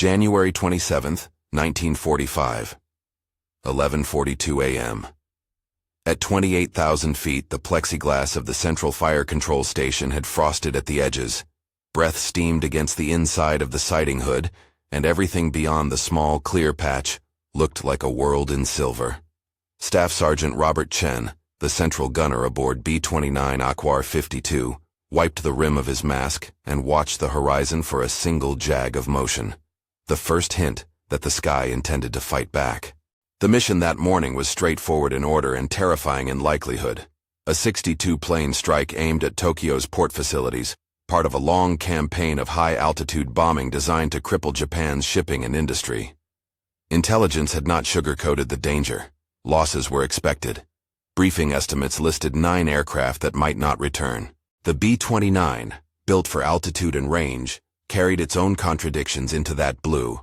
January 27, 1945. 11:42 a.m. At 28,000 feet, the plexiglass of the central fire control station had frosted at the edges. Breath steamed against the inside of the sighting hood, and everything beyond the small, clear patch looked like a world in silver. Staff Sergeant Robert Chen, the central gunner aboard B-29 Aquar 52, wiped the rim of his mask and watched the horizon for a single jag of motion, the first hint that the sky intended to fight back. The mission that morning was straightforward in order and terrifying in likelihood. A 62-plane strike aimed at Tokyo's port facilities, part of a long campaign of high-altitude bombing designed to cripple Japan's shipping and industry. Intelligence had not sugarcoated the danger. Losses were expected. Briefing estimates listed 9 aircraft that might not return. The B-29, built for altitude and range, carried its own contradictions into that blue.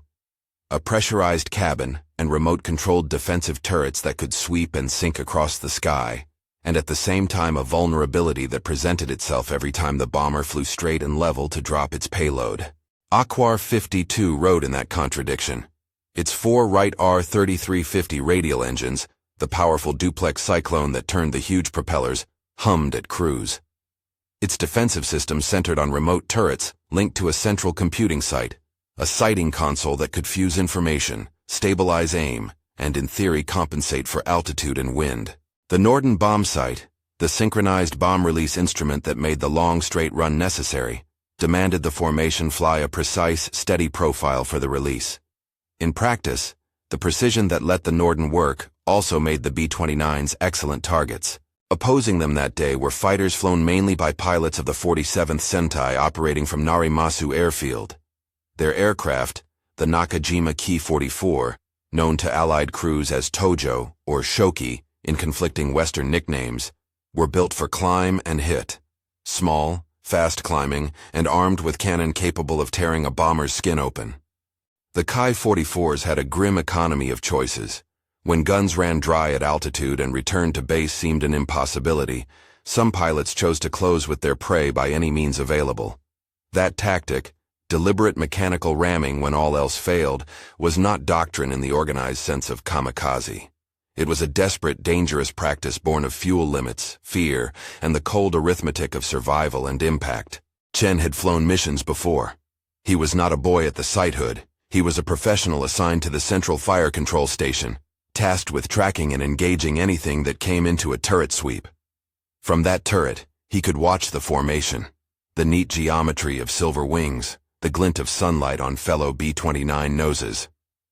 A pressurized cabin and remote-controlled defensive turrets that could sweep and sink across the sky, and at the same time a vulnerability that presented itself every time the bomber flew straight and level to drop its payload. Aquar 52 rode in that contradiction. Its 4 Wright R-3350 radial engines, the powerful duplex cyclone that turned the huge propellers, hummed at cruise. Its defensive system centered on remote turrets linked to a central computing site, a sighting console that could fuse information, stabilize aim, and in theory compensate for altitude and wind. The Norden bomb sight, the synchronized bomb release instrument that made the long straight run necessary, demanded the formation fly a precise, steady profile for the release. In practice, the precision that let the Norden work also made the B-29s excellent targets. Opposing them that day were fighters flown mainly by pilots of the 47th Sentai operating from Narimasu Airfield. Their aircraft, the Nakajima Ki-44, known to Allied crews as Tojo or Shoki in conflicting Western nicknames, were built for climb and hit. Small, fast climbing, and armed with cannon capable of tearing a bomber's skin open. The Ki-44s had a grim economy of choices. When guns ran dry at altitude and return to base seemed an impossibility, some pilots chose to close with their prey by any means available. That tactic, deliberate mechanical ramming when all else failed, was not doctrine in the organized sense of kamikaze. It was a desperate, dangerous practice born of fuel limits, fear, and the cold arithmetic of survival and impact. Chen had flown missions before. He was not a boy at the sight hood. He was a professional assigned to the central fire control station, tasked with tracking and engaging anything that came into a turret sweep. From that turret, he could watch the formation, the neat geometry of silver wings, the glint of sunlight on fellow B-29 noses,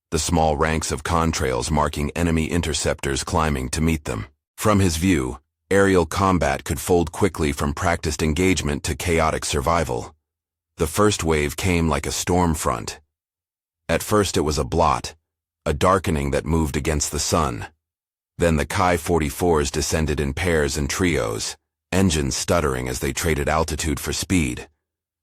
the small ranks of contrails marking enemy interceptors climbing to meet them. From his view, aerial combat could fold quickly from practiced engagement to chaotic survival. The first wave came like a storm front. At first it was a blot, a darkening that moved against the sun. Then the Ki-44s descended in pairs and trios, engines stuttering as they traded altitude for speed.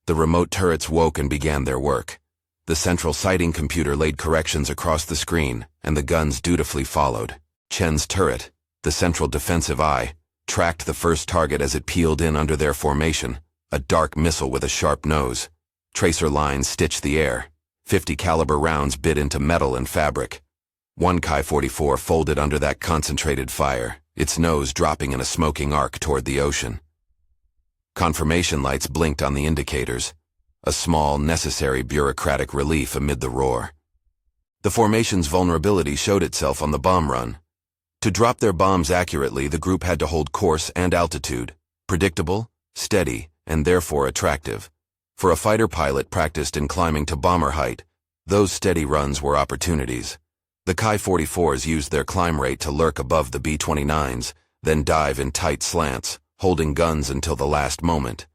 The remote turrets woke and began their work. The central sighting computer laid corrections across the screen, and the guns dutifully followed. Chen's turret, the central defensive eye, tracked the first target as it peeled in under their formation, a dark missile with a sharp nose. Tracer lines stitched the air. 50 caliber rounds bit into metal and fabric. One Ki-44 folded under that concentrated fire, its nose dropping in a smoking arc toward the ocean. Confirmation lights blinked on the indicators, a small, necessary bureaucratic relief amid the roar. The formation's vulnerability showed itself on the bomb run. To drop their bombs accurately, the group had to hold course and altitude, predictable, steady, and therefore attractive. For a fighter pilot practiced in climbing to bomber height, those steady runs were opportunities. The Ki-44s used their climb rate to lurk above the B-29s, then dive in tight slants, holding guns until the last moment.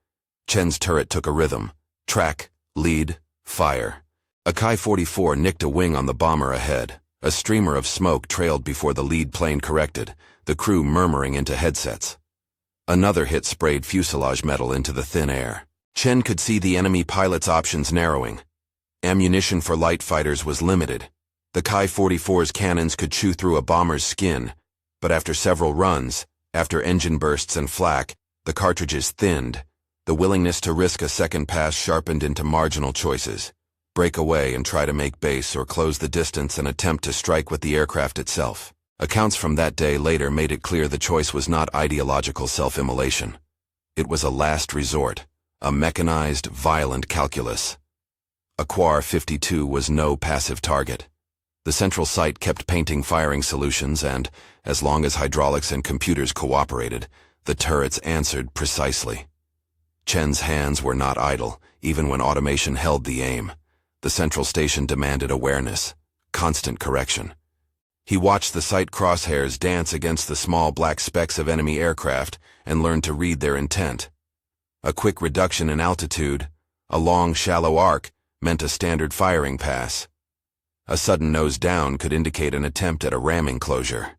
Chen's turret took a rhythm. Track, lead, fire. A Ki-44 nicked a wing on the bomber ahead. A streamer of smoke trailed before the lead plane corrected, the crew murmuring into headsets. Another hit sprayed fuselage metal into the thin air. Chen could see the enemy pilot's options narrowing. Ammunition for light fighters was limited. The Ki-44's cannons could chew through a bomber's skin, but after several runs, after engine bursts and flak, the cartridges thinned. The willingness to risk a second pass sharpened into marginal choices. break away and try to make base or close the distance and attempt to strike with the aircraft itself. Accounts from that day later made it clear the choice was not ideological self-immolation. It was a last resort, a mechanized, violent calculus. Aquar 52 was no passive target. The central site kept painting firing solutions and, as long as hydraulics and computers cooperated, the turrets answered precisely. Chen's hands were not idle, even when automation held the aim. The central station demanded awareness, constant correction. He watched the sight crosshairs dance against the small black specks of enemy aircraft and learned to read their intent. A quick reduction in altitude, a long, shallow arc, meant a standard firing pass. A sudden nose down could indicate an attempt at a ramming closure.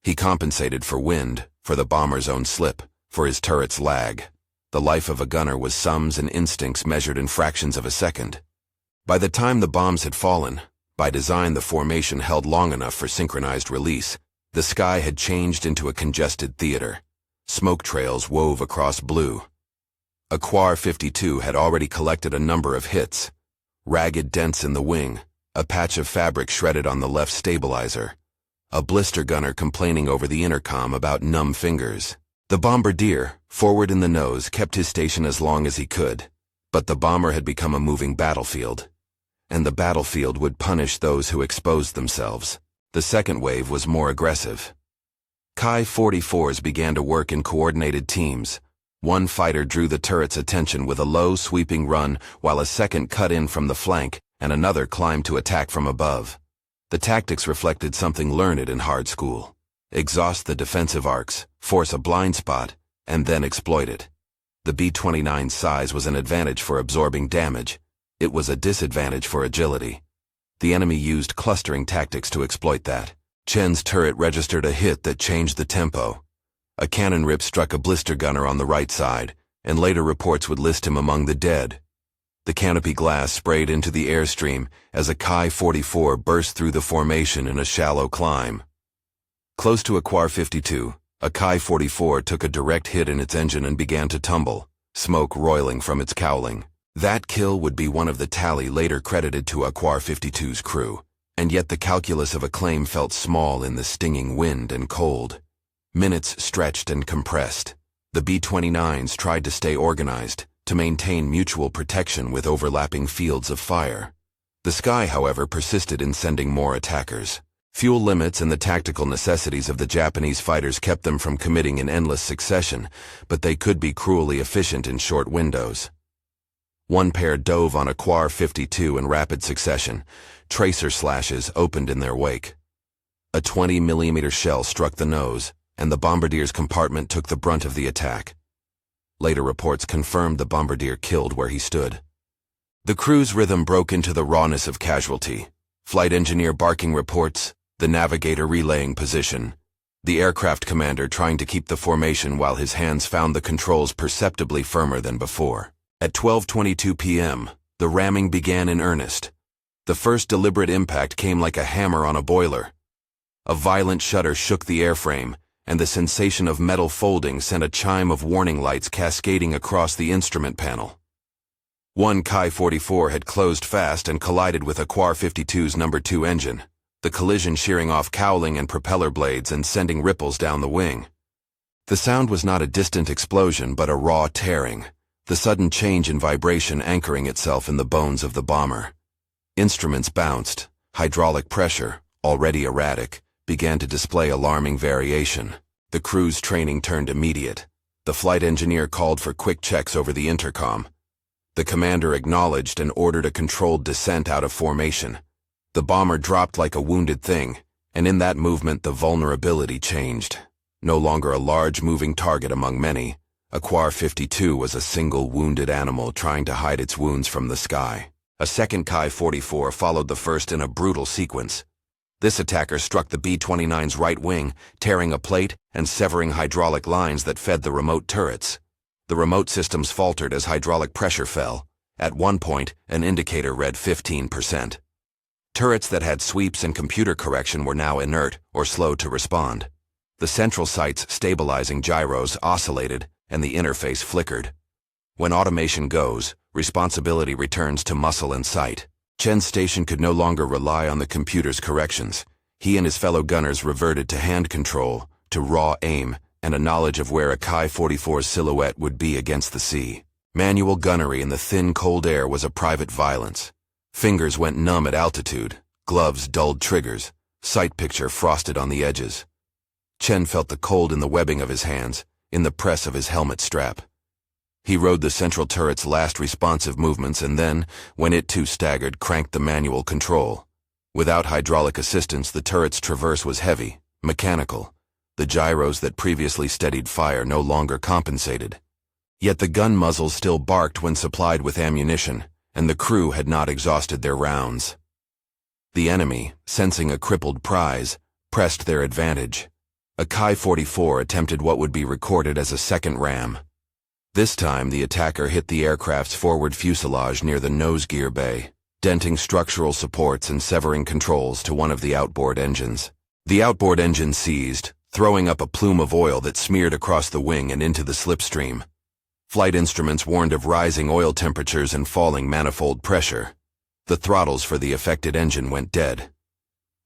He compensated for wind, for the bomber's own slip, for his turret's lag. The life of a gunner was sums and instincts measured in fractions of a second. By the time the bombs had fallen, by design the formation held long enough for synchronized release, the sky had changed into a congested theater. Smoke trails wove across blue. Aquar 52 had already collected a number of hits. Ragged dents in the wing, a patch of fabric shredded on the left stabilizer, a blister gunner complaining over the intercom about numb fingers. The bombardier, forward in the nose, kept his station as long as he could, but the bomber had become a moving battlefield, and the battlefield would punish those who exposed themselves. The second wave was more aggressive. Ki-44s began to work in coordinated teams. One fighter drew the turret's attention with a low, sweeping run, while a second cut in from the flank, and another climbed to attack from above. The tactics reflected something learned in hard school. Exhaust the defensive arcs, force a blind spot, and then exploit it. The B-29's size was an advantage for absorbing damage. It was a disadvantage for agility. The enemy used clustering tactics to exploit that. Chen's turret registered a hit that changed the tempo. A cannon rip struck a blister gunner on the right side, and later reports would list him among the dead. The canopy glass sprayed into the airstream as a Ki-44 burst through the formation in a shallow climb. Close to Aquar 52, a Ki-44 took a direct hit in its engine and began to tumble, smoke roiling from its cowling. That kill would be one of the tally later credited to Aquar 52's crew, and yet the calculus of acclaim felt small in the stinging wind and cold. Minutes stretched and compressed. The B-29s tried to stay organized, to maintain mutual protection with overlapping fields of fire. The sky, however, persisted in sending more attackers. Fuel limits and the tactical necessities of the Japanese fighters kept them from committing in endless succession, but they could be cruelly efficient in short windows. One pair dove on Aquar 52 in rapid succession. Tracer slashes opened in their wake. A 20mm shell struck the nose, and the bombardier's compartment took the brunt of the attack. Later reports confirmed the bombardier killed where he stood. The crew's rhythm broke into the rawness of casualty. Flight engineer barking reports, the navigator relaying position, the aircraft commander trying to keep the formation while his hands found the controls perceptibly firmer than before. At 12:22 p.m., the ramming began in earnest. The first deliberate impact came like a hammer on a boiler. A violent shudder shook the airframe, and the sensation of metal folding sent a chime of warning lights cascading across the instrument panel. One Ki-44 had closed fast and collided with Aquar 52's No. 2 engine, the collision shearing off cowling and propeller blades and sending ripples down the wing. The sound was not a distant explosion but a raw tearing, the sudden change in vibration anchoring itself in the bones of the bomber. Instruments bounced. Hydraulic pressure, already erratic, began to display alarming variation. The crew's training turned immediate. The flight engineer called for quick checks over the intercom. The commander acknowledged and ordered a controlled descent out of formation. The bomber dropped like a wounded thing, and in that movement the vulnerability changed. No longer a large moving target among many, Aquar 52 was a single wounded animal trying to hide its wounds from the sky. A second Ki-44 followed the first in a brutal sequence. This attacker struck the B-29's right wing, tearing a plate and severing hydraulic lines that fed the remote turrets. The remote systems faltered as hydraulic pressure fell. At one point, an indicator read 15%. Turrets that had sweeps and computer correction were now inert or slow to respond. The central site's stabilizing gyros oscillated and the interface flickered. When automation goes, responsibility returns to muscle and sight. Chen's station could no longer rely on the computer's corrections. He and his fellow gunners reverted to hand control, to raw aim, and a knowledge of where a Ki-44's silhouette would be against the sea. Manual gunnery in the thin, cold air was a private violence. Fingers went numb at altitude, gloves dulled triggers, sight picture frosted on the edges. Chen felt the cold in the webbing of his hands, in the press of his helmet strap. He rode the central turret's last responsive movements and then, when it too staggered, cranked the manual control. Without hydraulic assistance, the turret's traverse was heavy, mechanical. The gyros that previously steadied fire no longer compensated. Yet the gun muzzles still barked when supplied with ammunition, and the crew had not exhausted their rounds. The enemy, sensing a crippled prize, pressed their advantage. A Ki-44 attempted what would be recorded as a second ram. This time, the attacker hit the aircraft's forward fuselage near the nose gear bay, denting structural supports and severing controls to one of the outboard engines. The outboard engine seized, throwing up a plume of oil that smeared across the wing and into the slipstream. Flight instruments warned of rising oil temperatures and falling manifold pressure. The throttles for the affected engine went dead.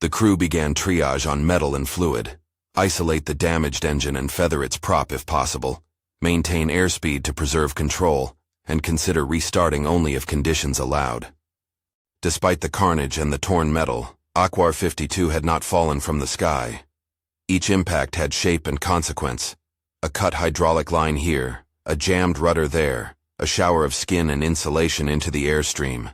The crew began triage on metal and fluid, isolate the damaged engine and feather its prop if possible, maintain airspeed to preserve control, and consider restarting only if conditions allowed. Despite the carnage and the torn metal, Aquar 52 had not fallen from the sky. Each impact had shape and consequence. A cut hydraulic line here, a jammed rudder there, a shower of skin and insulation into the airstream.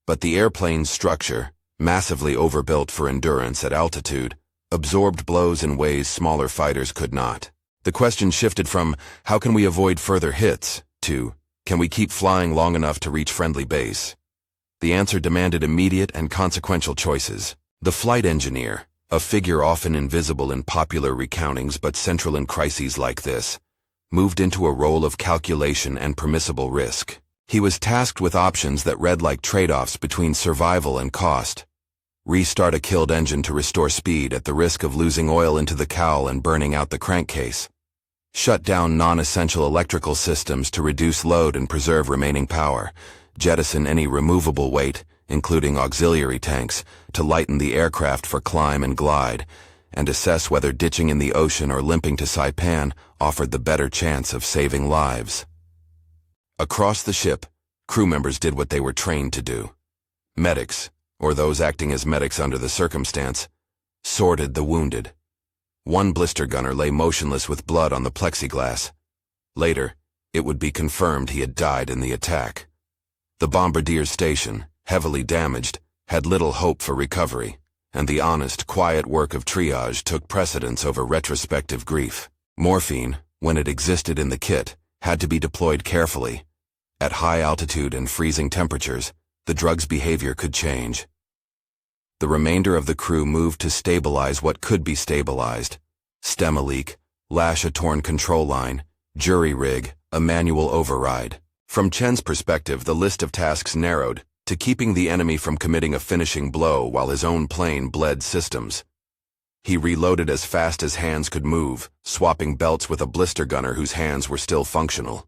But the airplane's structure, massively overbuilt for endurance at altitude, absorbed blows in ways smaller fighters could not. The question shifted from, how can we avoid further hits, to, can we keep flying long enough to reach friendly base? The answer demanded immediate and consequential choices. The flight engineer, a figure often invisible in popular recountings but central in crises like this, moved into a role of calculation and permissible risk. He was tasked with options that read like trade-offs between survival and cost. Restart a killed engine to restore speed at the risk of losing oil into the cowl and burning out the crankcase. Shut down non-essential electrical systems to reduce load and preserve remaining power. Jettison any removable weight, including auxiliary tanks, to lighten the aircraft for climb and glide, and assess whether ditching in the ocean or limping to Saipan offered the better chance of saving lives. Across the ship, crew members did what they were trained to do. Medics, or those acting as medics under the circumstance, sorted the wounded. One blister gunner lay motionless with blood on the plexiglass. Later, it would be confirmed he had died in the attack. The bombardier's station, heavily damaged, had little hope for recovery, and the honest, quiet work of triage took precedence over retrospective grief. Morphine, when it existed in the kit, had to be deployed carefully. At high altitude and freezing temperatures, the drug's behavior could change. The remainder of the crew moved to stabilize what could be stabilized. Stem a leak, lash a torn control line, jury rig, a manual override. From Chen's perspective, the list of tasks narrowed to keeping the enemy from committing a finishing blow while his own plane bled systems. He reloaded as fast as hands could move, swapping belts with a blister gunner whose hands were still functional.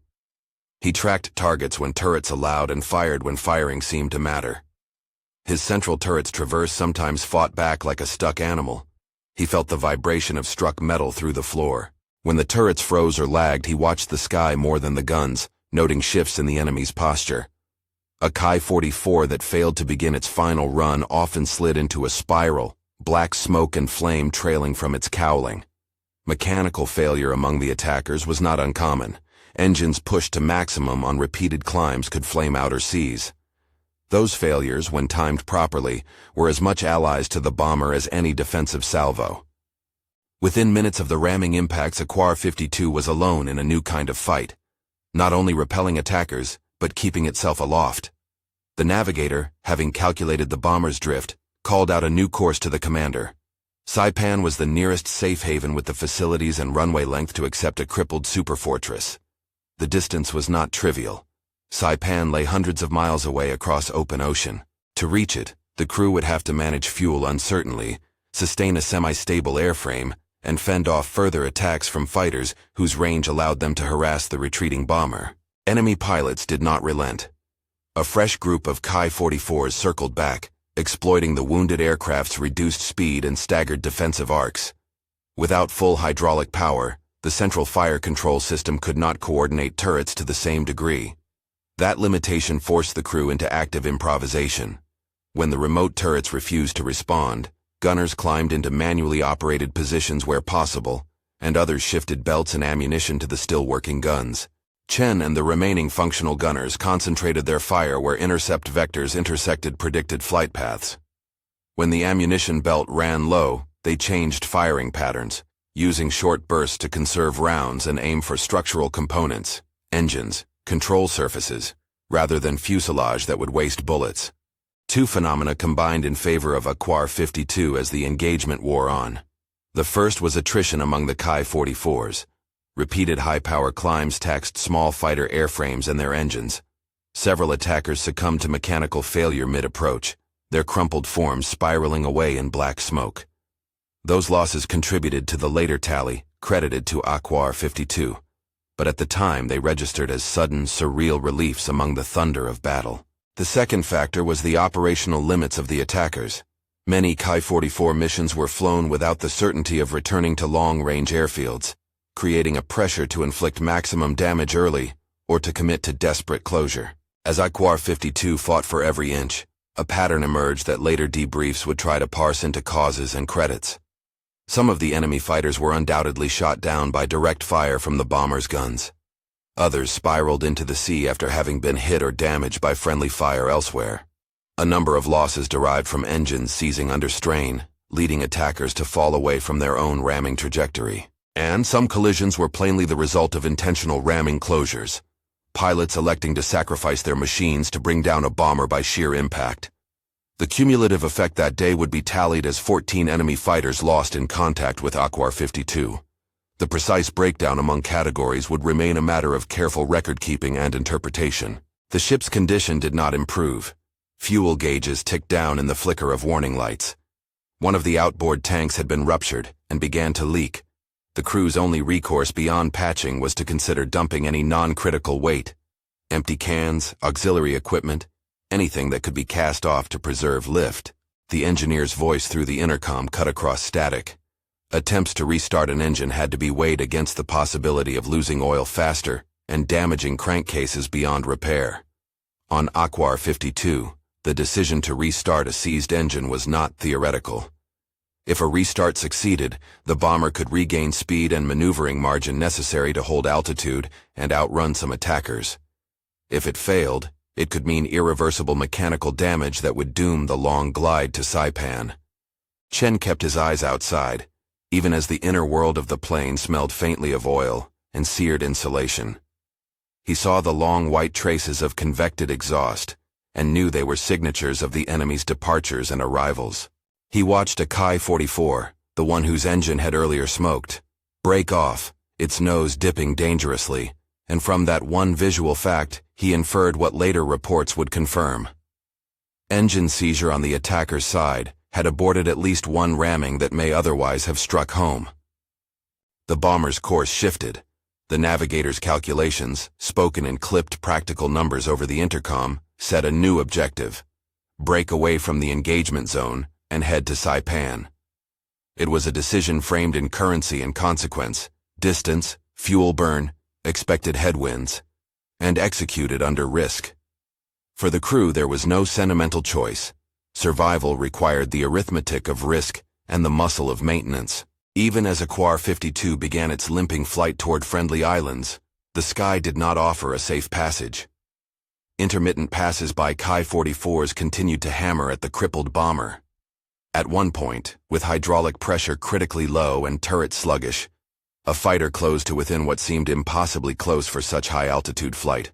He tracked targets when turrets allowed and fired when firing seemed to matter. His central turret's traverse sometimes fought back like a stuck animal. He felt the vibration of struck metal through the floor. When the turrets froze or lagged, he watched the sky more than the guns, noting shifts in the enemy's posture. A Ki-44 that failed to begin its final run often slid into a spiral, black smoke and flame trailing from its cowling. Mechanical failure among the attackers was not uncommon. Engines pushed to maximum on repeated climbs could flame out or seize. Those failures, when timed properly, were as much allies to the bomber as any defensive salvo. Within minutes of the ramming impacts, Aquar 52 was alone in a new kind of fight, not only repelling attackers, but keeping itself aloft. The navigator, having calculated the bomber's drift, called out a new course to the commander. Saipan was the nearest safe haven with the facilities and runway length to accept a crippled superfortress. The distance was not trivial. Saipan lay hundreds of miles away across open ocean. To reach it, the crew would have to manage fuel uncertainly, sustain a semi-stable airframe, and fend off further attacks from fighters whose range allowed them to harass the retreating bomber. Enemy pilots did not relent. A fresh group of Ki-44s circled back, exploiting the wounded aircraft's reduced speed and staggered defensive arcs. Without full hydraulic power, the central fire control system could not coordinate turrets to the same degree. That limitation forced the crew into active improvisation. When the remote turrets refused to respond, gunners climbed into manually operated positions where possible, and others shifted belts and ammunition to the still-working guns. Chen and the remaining functional gunners concentrated their fire where intercept vectors intersected predicted flight paths. When the ammunition belt ran low, they changed firing patterns, using short bursts to conserve rounds and aim for structural components, engines, control surfaces, rather than fuselage that would waste bullets. Two phenomena combined in favor of Aquar 52 as the engagement wore on. The first was attrition among the Ki-44s. Repeated high-power climbs taxed small fighter airframes and their engines. Several attackers succumbed to mechanical failure mid-approach, their crumpled forms spiraling away in black smoke. Those losses contributed to the later tally, credited to Aquar 52, but at the time they registered as sudden, surreal reliefs among the thunder of battle. The second factor was the operational limits of the attackers. Many Ki-44 missions were flown without the certainty of returning to long-range airfields, creating a pressure to inflict maximum damage early or to commit to desperate closure. As Aquar 52 fought for every inch, a pattern emerged that later debriefs would try to parse into causes and credits. Some of the enemy fighters were undoubtedly shot down by direct fire from the bombers' guns. Others spiraled into the sea after having been hit or damaged by friendly fire elsewhere. A number of losses derived from engines seizing under strain, leading attackers to fall away from their own ramming trajectory. And some collisions were plainly the result of intentional ramming closures, pilots electing to sacrifice their machines to bring down a bomber by sheer impact. The cumulative effect that day would be tallied as 14 enemy fighters lost in contact with Aquar 52. The precise breakdown among categories would remain a matter of careful record-keeping and interpretation. The ship's condition did not improve. Fuel gauges ticked down in the flicker of warning lights. One of the outboard tanks had been ruptured and began to leak. The crew's only recourse beyond patching was to consider dumping any non-critical weight. Empty cans, auxiliary equipment, anything that could be cast off to preserve lift. The engineer's voice through the intercom cut across static. Attempts to restart an engine had to be weighed against the possibility of losing oil faster and damaging crankcases beyond repair. On Aquar 52, the decision to restart a seized engine was not theoretical. If a restart succeeded, the bomber could regain speed and maneuvering margin necessary to hold altitude and outrun some attackers. If it failed, it could mean irreversible mechanical damage that would doom the long glide to Saipan. Chen kept his eyes outside, even as the inner world of the plane smelled faintly of oil and seared insulation. He saw the long white traces of convected exhaust and knew they were signatures of the enemy's departures and arrivals. He watched a Ki-44, the one whose engine had earlier smoked, break off, its nose dipping dangerously, and from that one visual fact, he inferred what later reports would confirm. Engine seizure on the attacker's side had aborted at least one ramming that may otherwise have struck home. The bomber's course shifted. The navigator's calculations, spoken in clipped practical numbers over the intercom, set a new objective: break away from the engagement zone and head to Saipan. It was a decision framed in currency and consequence, distance, fuel burn, expected headwinds, and executed under risk. For the crew, there was no sentimental choice. Survival required the arithmetic of risk and the muscle of maintenance. Even as Aquar 52 began its limping flight toward friendly islands, the sky did not offer a safe passage. Intermittent passes by Ki-44s continued to hammer at the crippled bomber. At one point, with hydraulic pressure critically low and turret sluggish, a fighter closed to within what seemed impossibly close for such high-altitude flight.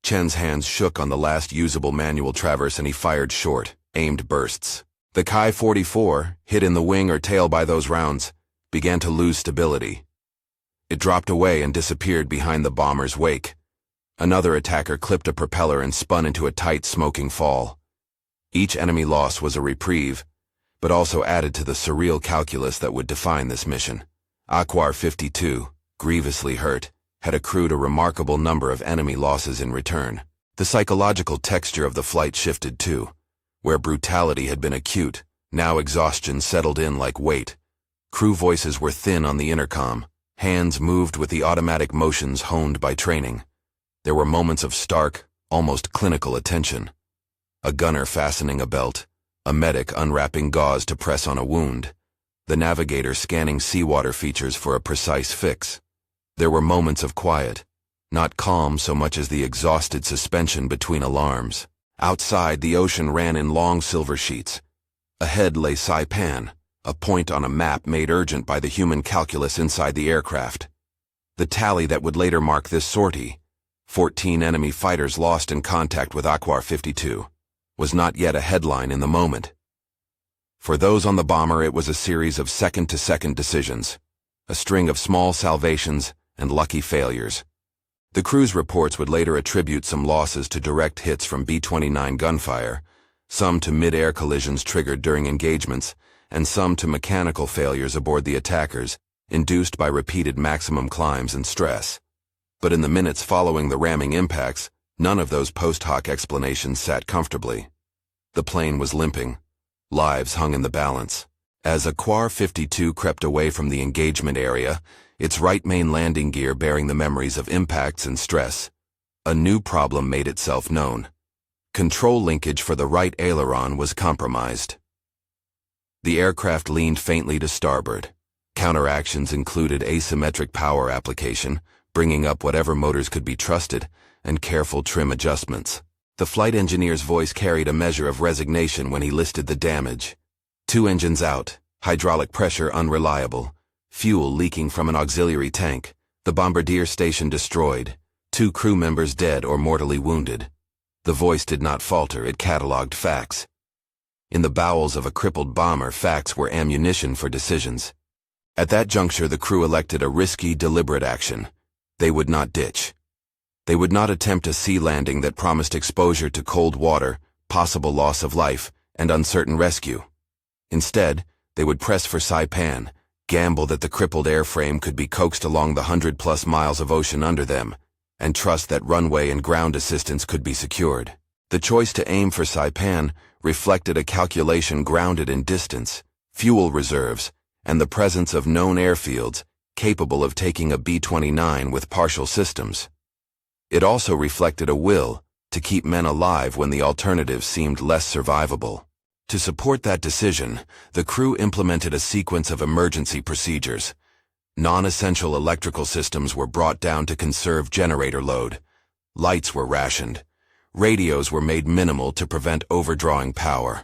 Chen's hands shook on the last usable manual traverse and he fired short, aimed bursts. The Ki-44, hit in the wing or tail by those rounds, began to lose stability. It dropped away and disappeared behind the bomber's wake. Another attacker clipped a propeller and spun into a tight, smoking fall. Each enemy loss was a reprieve, but also added to the surreal calculus that would define this mission. Aquar 52, grievously hurt, had accrued a remarkable number of enemy losses in return. The psychological texture of the flight shifted too. Where brutality had been acute, now exhaustion settled in like weight. Crew voices were thin on the intercom, hands moved with the automatic motions honed by training. There were moments of stark, almost clinical attention. A gunner fastening a belt, a medic unwrapping gauze to press on a wound, the navigator scanning seawater features for a precise fix. There were moments of quiet, not calm so much as the exhausted suspension between alarms. Outside, the ocean ran in long silver sheets. Ahead lay Saipan, a point on a map made urgent by the human calculus inside the aircraft. The tally that would later mark this sortie, 14 enemy fighters lost in contact with Aquar 52, was not yet a headline in the moment. For those on the bomber, it was a series of second-to-second decisions, a string of small salvations and lucky failures. The crew's reports would later attribute some losses to direct hits from B-29 gunfire, some to mid-air collisions triggered during engagements, and some to mechanical failures aboard the attackers, induced by repeated maximum climbs and stress. But in the minutes following the ramming impacts, none of those post hoc explanations sat comfortably. The plane was limping. Lives hung in the balance. As Aquar 52 crept away from the engagement area, its right main landing gear bearing the memories of impacts and stress, a new problem made itself known. Control linkage for the right aileron was compromised. The aircraft leaned faintly to starboard. Counteractions included asymmetric power application, bringing up whatever motors could be trusted, and careful trim adjustments. The flight engineer's voice carried a measure of resignation when he listed the damage. 2 engines out, hydraulic pressure unreliable, fuel leaking from an auxiliary tank, the bombardier station destroyed, 2 crew members dead or mortally wounded. The voice did not falter, it catalogued facts. In the bowels of a crippled bomber, facts were ammunition for decisions. At that juncture, the crew elected a risky, deliberate action. They would not ditch. They would not attempt a sea landing that promised exposure to cold water, possible loss of life, and uncertain rescue. Instead, they would press for Saipan, gamble that the crippled airframe could be coaxed along the 100+ miles of ocean under them, and trust that runway and ground assistance could be secured. The choice to aim for Saipan reflected a calculation grounded in distance, fuel reserves, and the presence of known airfields capable of taking a B-29 with partial systems. It also reflected a will to keep men alive when the alternatives seemed less survivable. To support that decision, the crew implemented a sequence of emergency procedures. Non-essential electrical systems were brought down to conserve generator load. Lights were rationed. Radios were made minimal to prevent overdrawing power.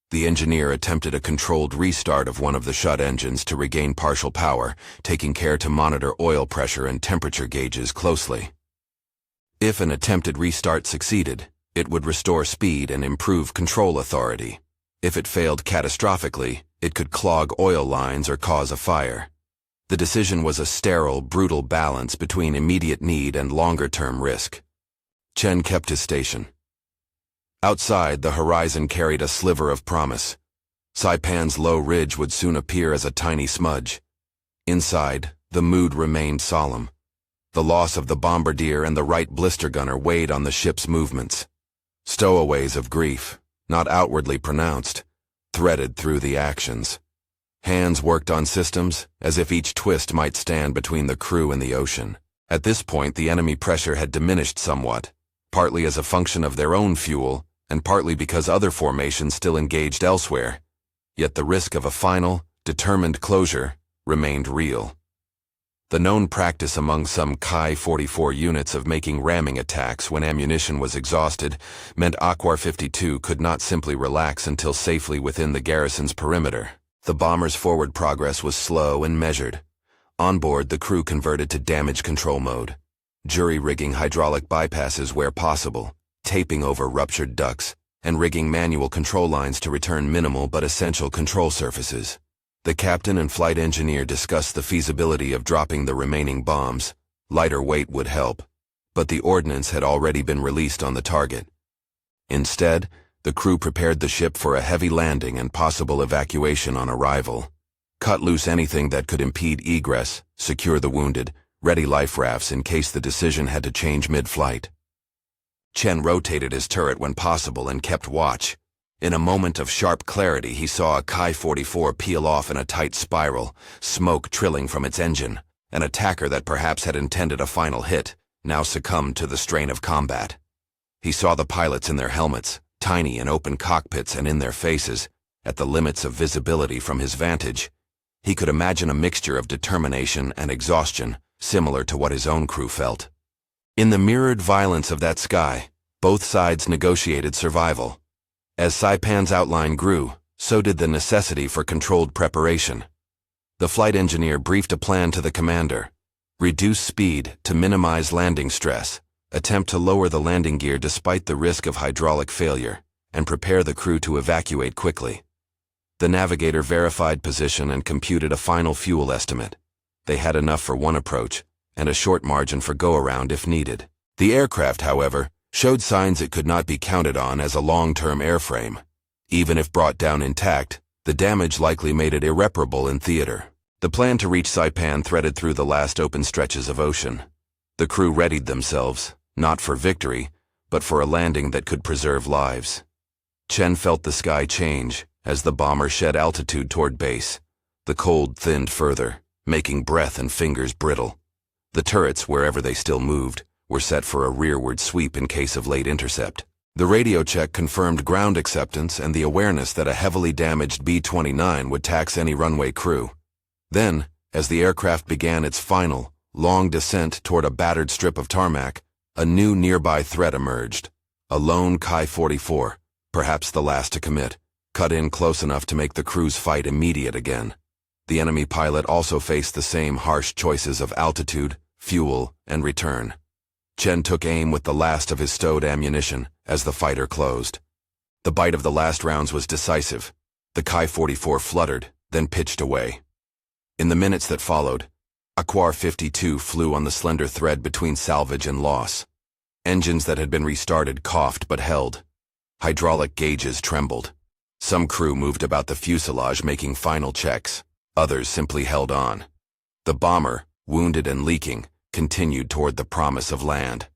The engineer attempted a controlled restart of one of the shut engines to regain partial power, taking care to monitor oil pressure and temperature gauges closely. If an attempted restart succeeded, it would restore speed and improve control authority. If it failed catastrophically, it could clog oil lines or cause a fire. The decision was a sterile, brutal balance between immediate need and longer-term risk. Chen kept his station. Outside, the horizon carried a sliver of promise. Saipan's low ridge would soon appear as a tiny smudge. Inside, the mood remained solemn. The loss of the bombardier and the right blister gunner weighed on the ship's movements. Stowaways of grief, not outwardly pronounced, threaded through the actions. Hands worked on systems, as if each twist might stand between the crew and the ocean. At this point, the enemy pressure had diminished somewhat, partly as a function of their own fuel, and partly because other formations still engaged elsewhere. Yet the risk of a final, determined closure remained real. The known practice among some Chi-44 units of making ramming attacks when ammunition was exhausted meant Aquar 52 could not simply relax until safely within the garrison's perimeter. The bomber's forward progress was slow and measured. On board, the crew converted to damage control mode, jury-rigging hydraulic bypasses where possible, taping over ruptured ducts, and rigging manual control lines to return minimal but essential control surfaces. The captain and flight engineer discussed the feasibility of dropping the remaining bombs. Lighter weight would help, but the ordnance had already been released on the target. Instead, the crew prepared the ship for a heavy landing and possible evacuation on arrival. Cut loose anything that could impede egress, secure the wounded, ready life rafts in case the decision had to change mid-flight. Chen rotated his turret when possible and kept watch. In a moment of sharp clarity, he saw a Ki-44 peel off in a tight spiral, smoke trilling from its engine. An attacker that perhaps had intended a final hit, now succumbed to the strain of combat. He saw the pilots in their helmets, tiny in open cockpits and in their faces, at the limits of visibility from his vantage. He could imagine a mixture of determination and exhaustion, similar to what his own crew felt. In the mirrored violence of that sky, both sides negotiated survival. As Saipan's outline grew, so did the necessity for controlled preparation. The flight engineer briefed a plan to the commander. Reduce speed to minimize landing stress, attempt to lower the landing gear despite the risk of hydraulic failure, and prepare the crew to evacuate quickly. The navigator verified position and computed a final fuel estimate. They had enough for one approach, and a short margin for go-around if needed. The aircraft, however, showed signs it could not be counted on as a long-term airframe. Even if brought down intact, the damage likely made it irreparable in theater. The plan to reach Saipan threaded through the last open stretches of ocean. The crew readied themselves, not for victory, but for a landing that could preserve lives. Chen felt the sky change as the bomber shed altitude toward base. The cold thinned further, making breath and fingers brittle. The turrets, wherever they still moved, were set for a rearward sweep in case of late intercept. The radio check confirmed ground acceptance and the awareness that a heavily damaged B-29 would tax any runway crew. Then, as the aircraft began its final, long descent toward a battered strip of tarmac, a new nearby threat emerged. A lone Ki-44, perhaps the last to commit, cut in close enough to make the crew's fight immediate again. The enemy pilot also faced the same harsh choices of altitude, fuel, and return. Chen took aim with the last of his stowed ammunition as the fighter closed. The bite of the last rounds was decisive. The Ki-44 fluttered, then pitched away. In the minutes that followed, Aquar 52 flew on the slender thread between salvage and loss. Engines that had been restarted coughed but held. Hydraulic gauges trembled. Some crew moved about the fuselage making final checks. Others simply held on. The bomber, wounded and leaking, continued toward the promise of land.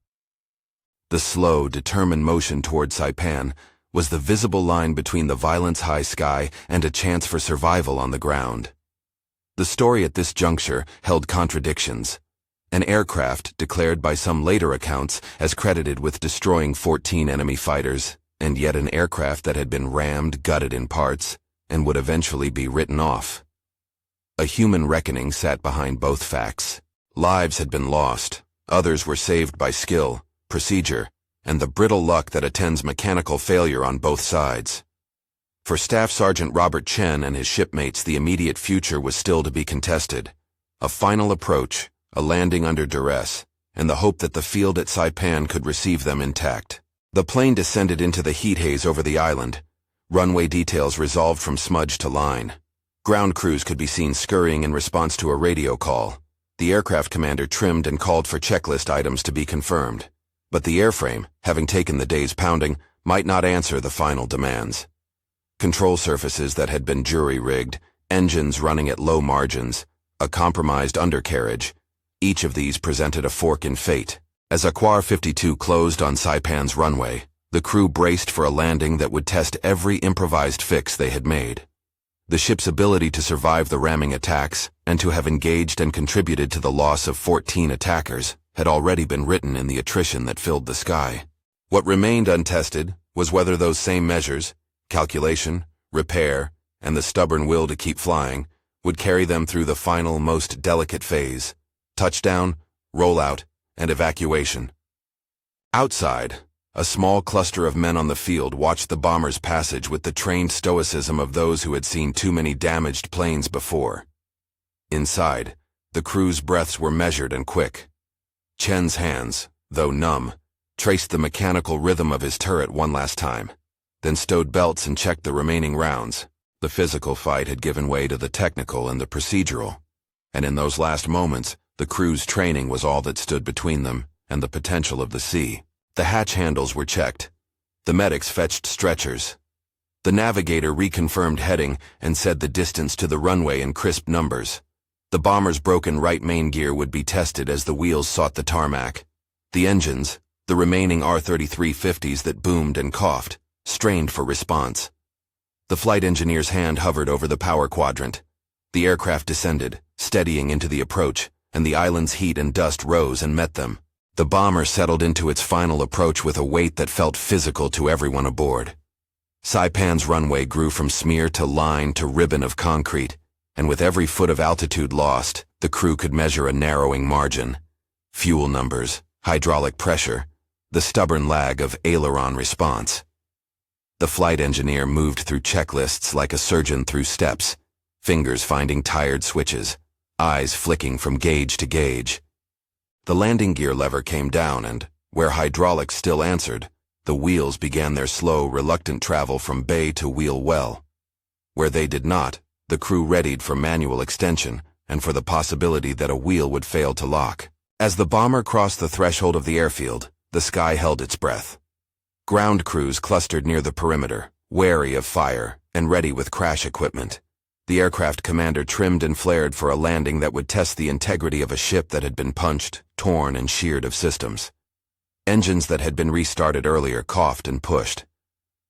The slow, determined motion toward Saipan was the visible line between the violence-high sky and a chance for survival on the ground. The story at this juncture held contradictions. An aircraft declared by some later accounts as credited with destroying 14 enemy fighters, and yet an aircraft that had been rammed, gutted in parts, and would eventually be written off. A human reckoning sat behind both facts. Lives had been lost, others were saved by skill, procedure, and the brittle luck that attends mechanical failure on both sides. For Staff Sergeant Robert Chen and his shipmates, the immediate future was still to be contested. A final approach, a landing under duress, and the hope that the field at Saipan could receive them intact. The plane descended into the heat haze over the island. Runway details resolved from smudge to line. Ground crews could be seen scurrying in response to a radio call. The aircraft commander trimmed and called for checklist items to be confirmed. But the airframe, having taken the day's pounding, might not answer the final demands. Control surfaces that had been jury-rigged, engines running at low margins, a compromised undercarriage. Each of these presented a fork in fate. As Aquar 52 closed on Saipan's runway, the crew braced for a landing that would test every improvised fix they had made. The ship's ability to survive the ramming attacks and to have engaged and contributed to the loss of 14 attackers had already been written in the attrition that filled the sky. What remained untested was whether those same measures, calculation, repair, and the stubborn will to keep flying, would carry them through the final, most delicate phase: touchdown, rollout, and evacuation. Outside, a small cluster of men on the field watched the bomber's passage with the trained stoicism of those who had seen too many damaged planes before. Inside, the crew's breaths were measured and quick. Chen's hands, though numb, traced the mechanical rhythm of his turret one last time, then stowed belts and checked the remaining rounds. The physical fight had given way to the technical and the procedural, and in those last moments, the crew's training was all that stood between them and the potential of the sea. The hatch handles were checked. The medics fetched stretchers. The navigator reconfirmed heading and said the distance to the runway in crisp numbers. The bomber's broken right main gear would be tested as the wheels sought the tarmac. The engines, The remaining R-3350s that boomed and coughed, strained for response. The flight engineer's hand hovered over the power quadrant. The aircraft descended, steadying into the approach, and the island's heat and dust rose and met them. The bomber settled into its final approach with a weight that felt physical to everyone aboard. Saipan's runway grew from smear to line to ribbon of concrete, and with every foot of altitude lost, the crew could measure a narrowing margin. Fuel numbers, hydraulic pressure, the stubborn lag of aileron response. The flight engineer moved through checklists like a surgeon through steps, fingers finding tired switches, eyes flicking from gauge to gauge. The landing gear lever came down and, where hydraulics still answered, the wheels began their slow, reluctant travel from bay to wheel well. Where they did not, the crew readied for manual extension and for the possibility that a wheel would fail to lock. As the bomber crossed the threshold of the airfield, the sky held its breath. Ground crews clustered near the perimeter, wary of fire and ready with crash equipment. The aircraft commander trimmed and flared for a landing that would test the integrity of a ship that had been punched, torn, and sheared of systems. Engines that had been restarted earlier coughed and pushed.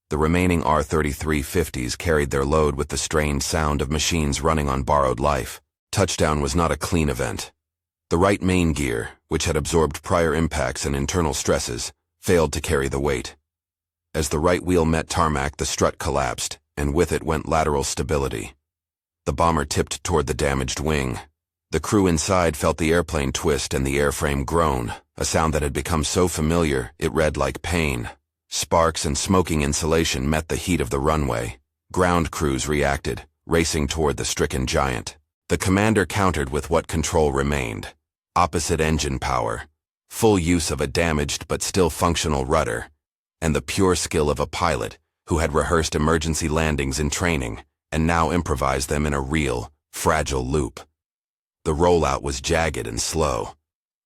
The remaining R-3350s carried their load with the strained sound of machines running on borrowed life. Touchdown was not a clean event. The right main gear, which had absorbed prior impacts and internal stresses, failed to carry the weight. As the right wheel met tarmac, the strut collapsed, and with it went lateral stability. The bomber tipped toward the damaged wing. The crew inside felt the airplane twist and the airframe groan, a sound that had become so familiar it read like pain. Sparks and smoking insulation met the heat of the runway. Ground crews reacted, racing toward the stricken giant. The commander countered with what control remained. Opposite engine power, full use of a damaged but still functional rudder, and the pure skill of a pilot who had rehearsed emergency landings in training and now improvised them in a real, fragile loop. The rollout was jagged and slow.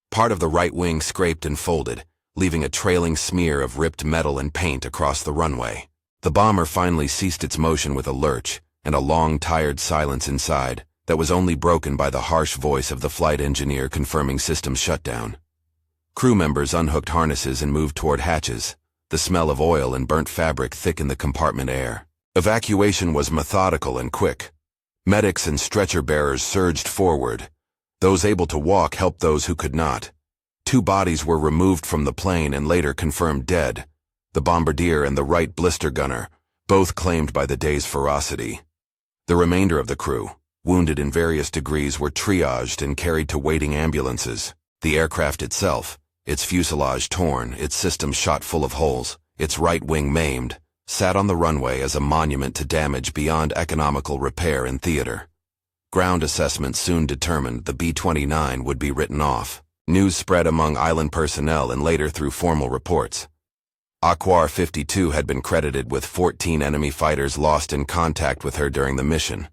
Part of the right wing scraped and folded, leaving a trailing smear of ripped metal and paint across the runway. The bomber finally ceased its motion with a lurch and a long, tired silence inside that was only broken by the harsh voice of the flight engineer confirming systems shutdown. Crew members unhooked harnesses and moved toward hatches. The smell of oil and burnt fabric thickened the compartment air. Evacuation was methodical and quick. Medics and stretcher bearers surged forward. Those able to walk helped those who could not. 2 bodies were removed from the plane and later confirmed dead. The bombardier and the right blister gunner, both claimed by the day's ferocity. The remainder of the crew, wounded in various degrees, were triaged and carried to waiting ambulances. The aircraft itself, its fuselage torn, its systems shot full of holes, its right wing maimed, sat on the runway as a monument to damage beyond economical repair and theater. Ground assessments soon determined the B-29 would be written off. News spread among island personnel and later through formal reports. Aquar 52 had been credited with 14 enemy fighters lost in contact with her during the mission.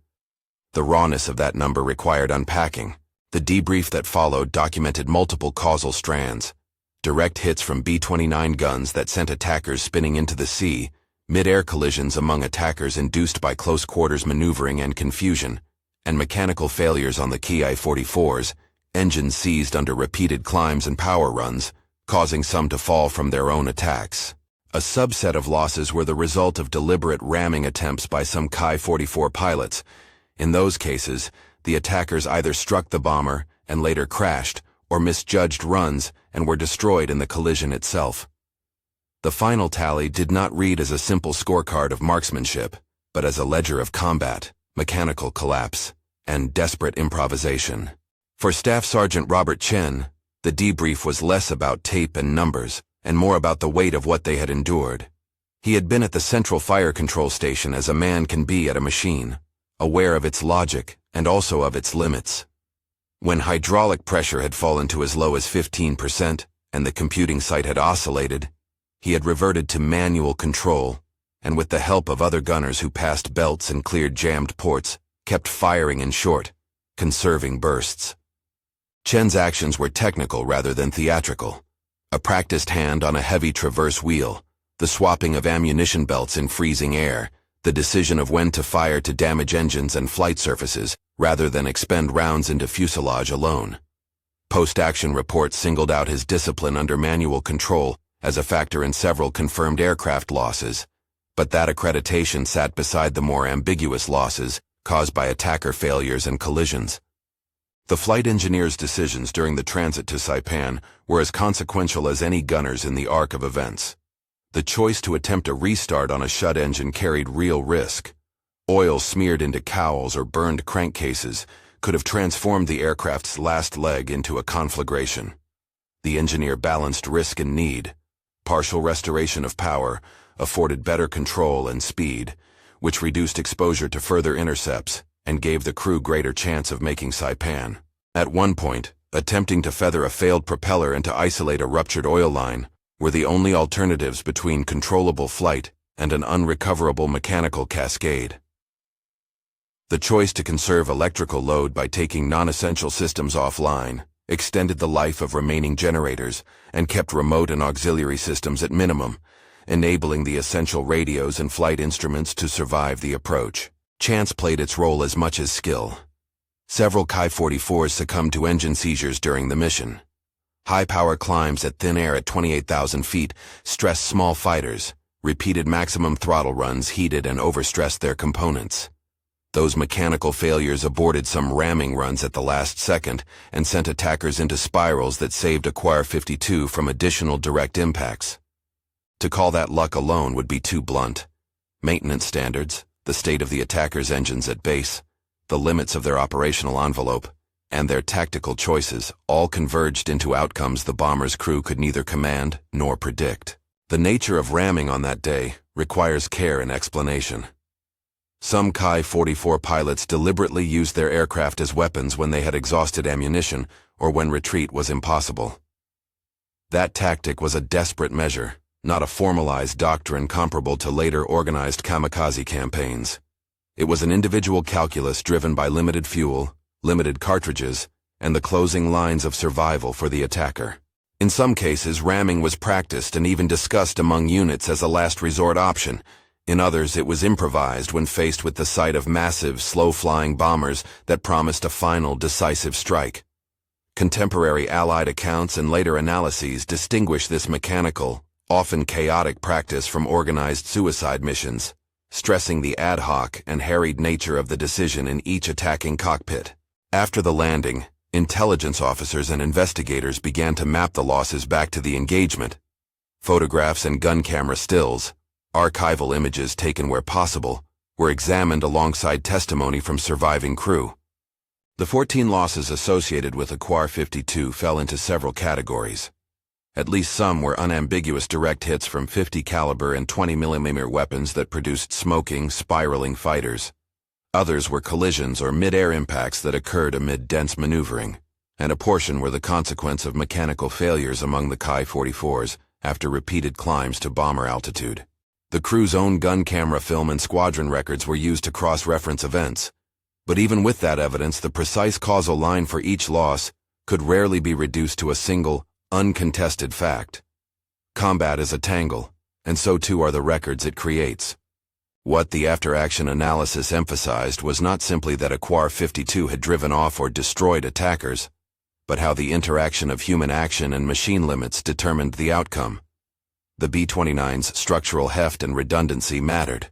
The rawness of that number required unpacking. The debrief that followed documented multiple causal strands. Direct hits from B-29 guns that sent attackers spinning into the sea, mid-air collisions among attackers induced by close-quarters maneuvering and confusion, and mechanical failures on the key I-44s, engines seized under repeated climbs and power runs, causing some to fall from their own attacks. A subset of losses were the result of deliberate ramming attempts by some Ki-44 pilots. In those cases, the attackers either struck the bomber and later crashed, or misjudged runs and were destroyed in the collision itself. The final tally did not read as a simple scorecard of marksmanship, but as a ledger of combat, mechanical collapse, and desperate improvisation. For Staff Sergeant Robert Chen, the debrief was less about tape and numbers, and more about the weight of what they had endured. He had been at the central fire control station as a man can be at a machine, aware of its logic and also of its limits. When hydraulic pressure had fallen to as low as 15% and the computing site had oscillated, he had reverted to manual control, and with the help of other gunners who passed belts and cleared jammed ports, kept firing in short, conserving bursts. Chen's actions were technical rather than theatrical. A practiced hand on a heavy traverse wheel, the swapping of ammunition belts in freezing air, the decision of when to fire to damage engines and flight surfaces rather than expend rounds into fuselage alone. Post-action reports singled out his discipline under manual control as a factor in several confirmed aircraft losses, but that accreditation sat beside the more ambiguous losses caused by attacker failures and collisions. The flight engineers' decisions during the transit to Saipan were as consequential as any gunner's in the arc of events. The choice to attempt a restart on a shut engine carried real risk. Oil smeared into cowls or burned crankcases could have transformed the aircraft's last leg into a conflagration. The engineer balanced risk and need. Partial restoration of power afforded better control and speed, which reduced exposure to further intercepts and gave the crew greater chance of making Saipan. At one point, attempting to feather a failed propeller and to isolate a ruptured oil line were the only alternatives between controllable flight and an unrecoverable mechanical cascade. The choice to conserve electrical load by taking non-essential systems offline extended the life of remaining generators and kept remote and auxiliary systems at minimum, enabling the essential radios and flight instruments to survive the approach. Chance played its role as much as skill. Several Ki-44s succumbed to engine seizures during the mission. High-power climbs at thin air at 28,000 feet stressed small fighters. Repeated maximum throttle runs heated and overstressed their components. Those mechanical failures aborted some ramming runs at the last second and sent attackers into spirals that saved Aquar 52 from additional direct impacts. To call that luck alone would be too blunt. Maintenance standards, the state of the attackers' engines at base, the limits of their operational envelope, and their tactical choices all converged into outcomes the bomber's crew could neither command nor predict. The nature of ramming on that day requires care and explanation. Some Ki-44 pilots deliberately used their aircraft as weapons when they had exhausted ammunition or when retreat was impossible. That tactic was a desperate measure, not a formalized doctrine comparable to later organized kamikaze campaigns. It was an individual calculus driven by limited fuel, limited cartridges, and the closing lines of survival for the attacker. In some cases, ramming was practiced and even discussed among units as a last resort option. In others, it was improvised when faced with the sight of massive, slow-flying bombers that promised a final, decisive strike. Contemporary Allied accounts and later analyses distinguish this mechanical, often chaotic practice from organized suicide missions, stressing the ad hoc and harried nature of the decision in each attacking cockpit. After the landing, intelligence officers and investigators began to map the losses back to the engagement. Photographs and gun camera stills, archival images taken where possible, were examined alongside testimony from surviving crew. The 14 losses associated with Aquar 52 fell into several categories. At least some were unambiguous direct hits from 50 caliber and 20 mm weapons that produced smoking, spiraling fighters. Others were collisions or mid-air impacts that occurred amid dense maneuvering, and a portion were the consequence of mechanical failures among the Ki-44s after repeated climbs to bomber altitude. The crew's own gun camera film and squadron records were used to cross-reference events, but even with that evidence, the precise causal line for each loss could rarely be reduced to a single, uncontested fact. Combat is a tangle, and so too are the records it creates. What the after-action analysis emphasized was not simply that Aquar 52 had driven off or destroyed attackers, but how the interaction of human action and machine limits determined the outcome. The B-29's structural heft and redundancy mattered.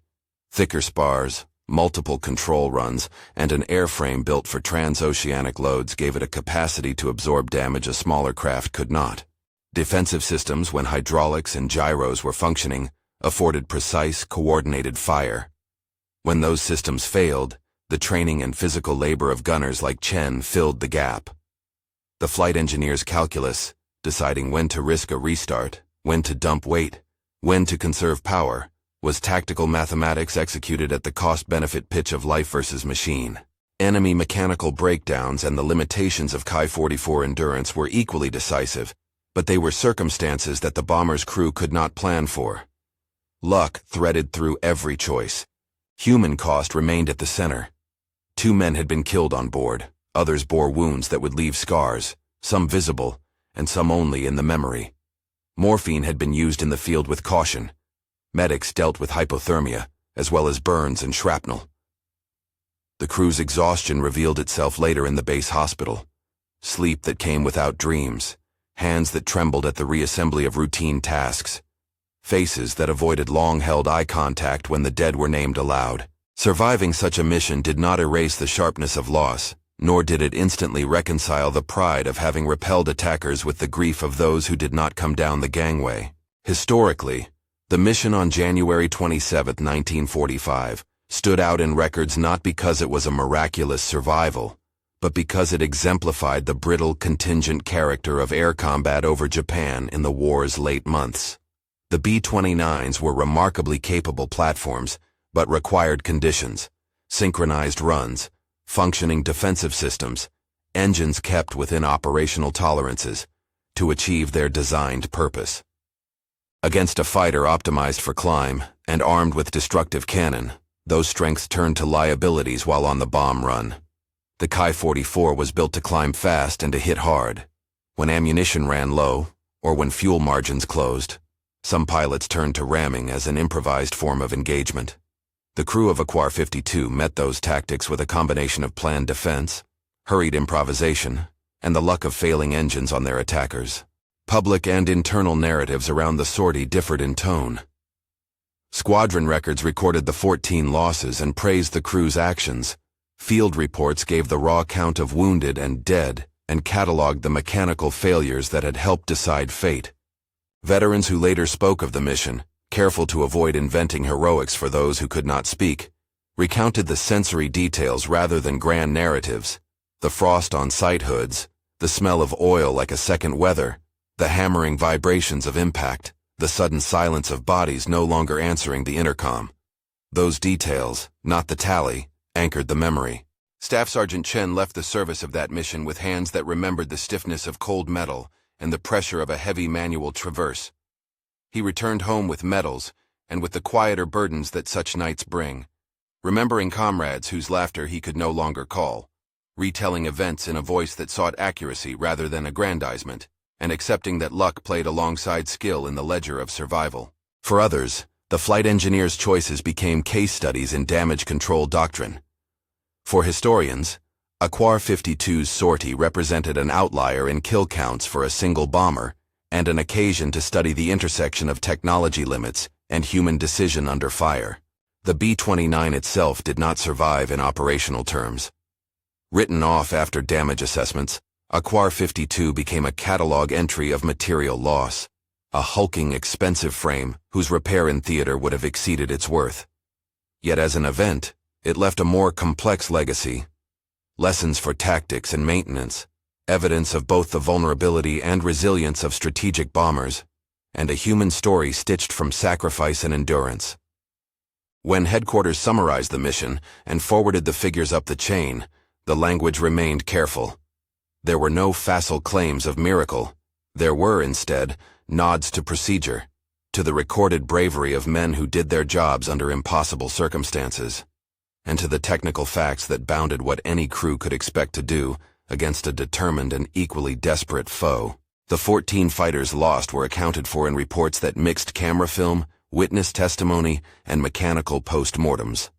Thicker spars, multiple control runs, and an airframe built for transoceanic loads gave it a capacity to absorb damage a smaller craft could not. Defensive systems, when hydraulics and gyros were functioning, afforded precise, coordinated fire. When those systems failed, the training and physical labor of gunners like Chen filled the gap. The flight engineer's calculus, deciding when to risk a restart, when to dump weight, when to conserve power, was tactical mathematics executed at the cost-benefit pitch of life versus machine. Enemy mechanical breakdowns and the limitations of Ki-44 endurance were equally decisive, but they were circumstances that the bomber's crew could not plan for. Luck threaded through every choice. Human cost remained at the center. 2 men had been killed on board, others bore wounds that would leave scars, some visible, and some only in the memory. Morphine had been used in the field with caution. Medics dealt with hypothermia, as well as burns and shrapnel. The crew's exhaustion revealed itself later in the base hospital. Sleep that came without dreams, hands that trembled at the reassembly of routine tasks, faces that avoided long-held eye contact when the dead were named aloud. Surviving such a mission did not erase the sharpness of loss, nor did it instantly reconcile the pride of having repelled attackers with the grief of those who did not come down the gangway. Historically, the mission on January 27, 1945, stood out in records not because it was a miraculous survival, but because it exemplified the brittle contingent character of air combat over Japan in the war's late months. The B-29s were remarkably capable platforms, but required conditions, synchronized runs, functioning defensive systems, engines kept within operational tolerances, to achieve their designed purpose. Against a fighter optimized for climb and armed with destructive cannon, those strengths turned to liabilities while on the bomb run. The Ki-44 was built to climb fast and to hit hard. When ammunition ran low, or when fuel margins closed, some pilots turned to ramming as an improvised form of engagement. The crew of Aquar 52 met those tactics with a combination of planned defense, hurried improvisation, and the luck of failing engines on their attackers. Public and internal narratives around the sortie differed in tone. Squadron records recorded the 14 losses and praised the crew's actions. Field reports gave the raw count of wounded and dead and cataloged the mechanical failures that had helped decide fate. Veterans who later spoke of the mission, careful to avoid inventing heroics for those who could not speak, recounted the sensory details rather than grand narratives: the frost on sight hoods, the smell of oil like a second weather, the hammering vibrations of impact, the sudden silence of bodies no longer answering the intercom. Those details, not the tally, anchored the memory. Staff Sergeant Chen left the service of that mission with hands that remembered the stiffness of cold metal and the pressure of a heavy manual traverse. He returned home with medals and with the quieter burdens that such nights bring, remembering comrades whose laughter he could no longer call, retelling events in a voice that sought accuracy rather than aggrandizement, and accepting that luck played alongside skill in the ledger of survival. For others, the flight engineer's choices became case studies in damage control doctrine. For historians, Aquar 52's sortie represented an outlier in kill counts for a single bomber, and an occasion to study the intersection of technology limits and human decision under fire. The B-29 itself did not survive in operational terms. Written off after damage assessments, Aquar 52 became a catalog entry of material loss, a hulking, expensive frame whose repair in theater would have exceeded its worth. Yet as an event, it left a more complex legacy: lessons for tactics and maintenance, evidence of both the vulnerability and resilience of strategic bombers, and a human story stitched from sacrifice and endurance. When headquarters summarized the mission and forwarded the figures up the chain, the language remained careful. There were no facile claims of miracle. There were, instead, nods to procedure, to the recorded bravery of men who did their jobs under impossible circumstances, and to the technical facts that bounded what any crew could expect to do against a determined and equally desperate foe. The 14 fighters lost were accounted for in reports that mixed camera film, witness testimony, and mechanical post-mortems.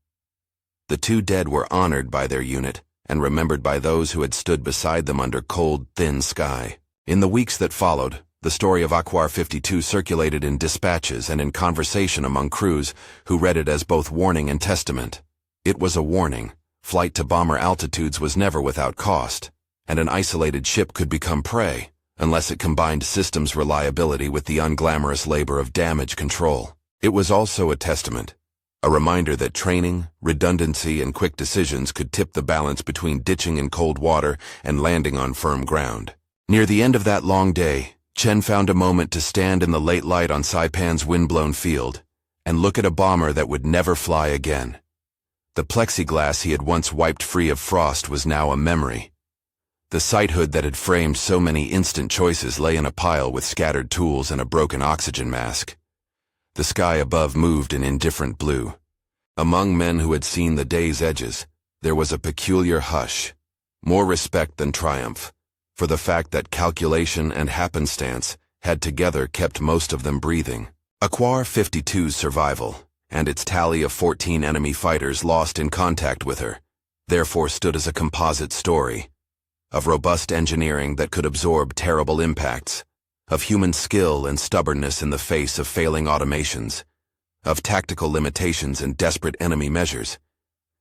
The 2 dead were honored by their unit and remembered by those who had stood beside them under cold, thin sky. In the weeks that followed, the story of Aquar 52 circulated in dispatches and in conversation among crews who read it as both warning and testament. It was a warning. Flight to bomber altitudes was never without cost, and an isolated ship could become prey unless it combined systems reliability with the unglamorous labor of damage control. It was also a testament, a reminder that training, redundancy, and quick decisions could tip the balance between ditching in cold water and landing on firm ground. Near the end of that long day, Chen found a moment to stand in the late light on Saipan's wind-blown field and look at a bomber that would never fly again. The plexiglass he had once wiped free of frost was now a memory. The sight hood that had framed so many instant choices lay in a pile with scattered tools and a broken oxygen mask. The sky above moved in indifferent blue. Among men who had seen the day's edges, there was a peculiar hush, more respect than triumph, for the fact that calculation and happenstance had together kept most of them breathing. Aquar 52's survival, and its tally of 14 enemy fighters lost in contact with her, therefore stood as a composite story of robust engineering that could absorb terrible impacts, of human skill and stubbornness in the face of failing automations, of tactical limitations and desperate enemy measures,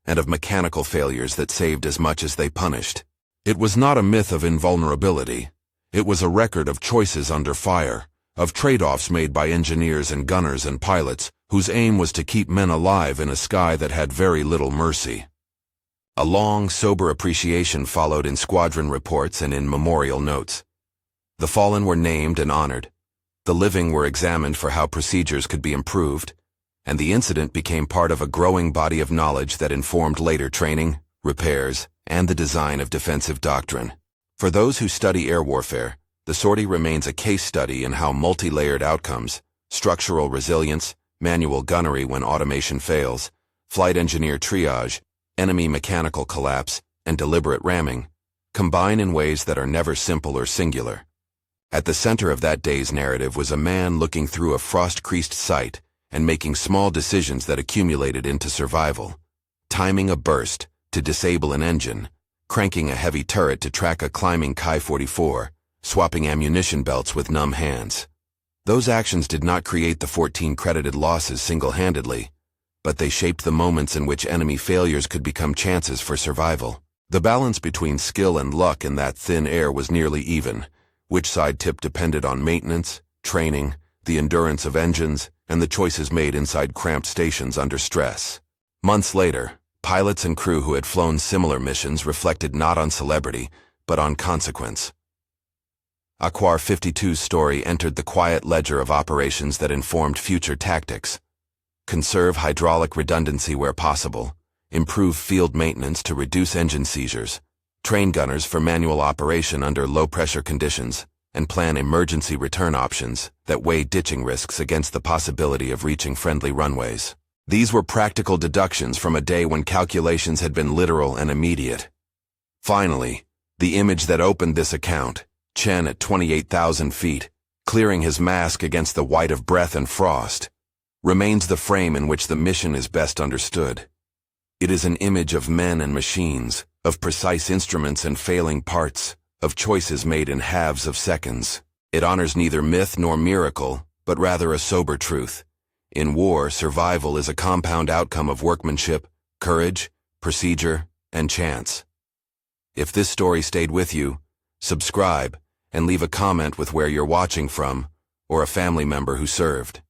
and of mechanical failures that saved as much as they punished. It was not a myth of invulnerability. It was a record of choices under fire, of trade-offs made by engineers and gunners and pilots whose aim was to keep men alive in a sky that had very little mercy. A long, sober appreciation followed in squadron reports and in memorial notes. The fallen were named and honored. The living were examined for how procedures could be improved, and the incident became part of a growing body of knowledge that informed later training, repairs, and the design of defensive doctrine. For those who study air warfare, the sortie remains a case study in how multi-layered outcomes, structural resilience, manual gunnery when automation fails, flight engineer triage, enemy mechanical collapse, and deliberate ramming, combine in ways that are never simple or singular. At the center of that day's narrative was a man looking through a frost-creased sight and making small decisions that accumulated into survival. Timing a burst to disable an engine, cranking a heavy turret to track a climbing Ki-44, swapping ammunition belts with numb hands. Those actions did not create the 14 credited losses single-handedly, but they shaped the moments in which enemy failures could become chances for survival. The balance between skill and luck in that thin air was nearly even. Which side tip depended on maintenance, training, the endurance of engines, and the choices made inside cramped stations under stress. Months later, pilots and crew who had flown similar missions reflected not on celebrity, but on consequence. Aquar 52's story entered the quiet ledger of operations that informed future tactics. Conserve hydraulic redundancy where possible, improve field maintenance to reduce engine seizures, train gunners for manual operation under low-pressure conditions, and plan emergency return options that weigh ditching risks against the possibility of reaching friendly runways. These were practical deductions from a day when calculations had been literal and immediate. Finally, the image that opened this account, Chen at 28,000 feet, clearing his mask against the white of breath and frost, remains the frame in which the mission is best understood. It is an image of men and machines, of precise instruments and failing parts, of choices made in halves of seconds. It honors neither myth nor miracle, but rather a sober truth. In war, survival is a compound outcome of workmanship, courage, procedure, and chance. If this story stayed with you, subscribe and leave a comment with where you're watching from or a family member who served.